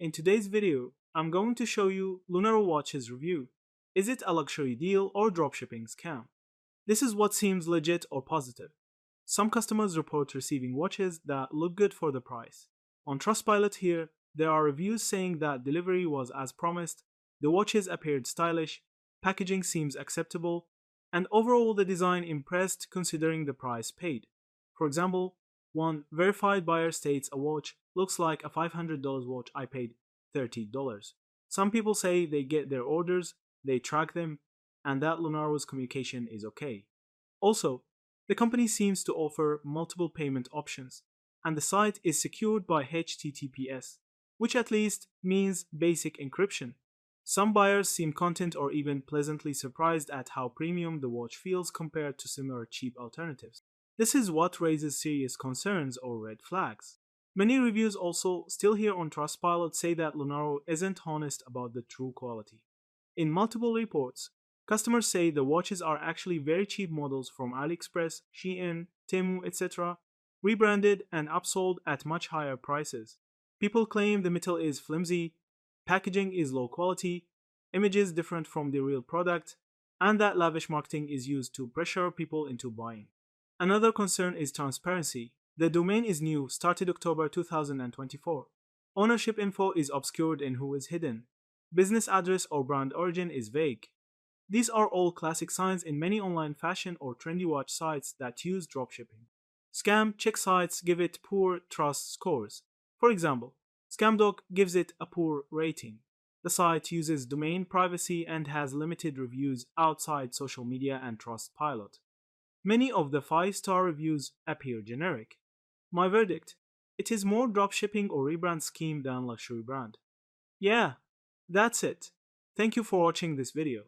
In today's video, I'm going to show you Lunaro Watches review. Is it a luxury deal or dropshipping scam? This is what seems legit or positive. Some customers report receiving watches that look good for the price. On Trustpilot here, there are reviews saying that delivery was as promised, the watches appeared stylish, packaging seems acceptable, and overall the design impressed considering the price paid. For example, one verified buyer states a watch looks like a $500 watch I paid $30. Some people say they get their orders, they track them, and that Lunaro's communication is okay. Also, the company seems to offer multiple payment options, and the site is secured by HTTPS, which at least means basic encryption. Some buyers seem content or even pleasantly surprised at how premium the watch feels compared to similar cheap alternatives. This is what raises serious concerns or red flags. Many reviews also, still here on Trustpilot, say that Lunaro isn't honest about the true quality. In multiple reports, customers say the watches are actually very cheap models from AliExpress, Shein, Temu, etc., rebranded and upsold at much higher prices. People claim the metal is flimsy, packaging is low quality, images different from the real product, and that lavish marketing is used to pressure people into buying. Another concern is transparency. The domain is new, started October 2024. Ownership info is obscured and who is hidden. Business address or brand origin is vague. These are all classic signs in many online fashion or trendy watch sites that use dropshipping. Scam check sites give it poor trust scores. For example, ScamDoc gives it a poor rating. The site uses domain privacy and has limited reviews outside social media and Trustpilot. Many of the 5-star reviews appear generic. My verdict: it is more dropshipping or rebrand scheme than luxury brand. Yeah, that's it. Thank you for watching this video.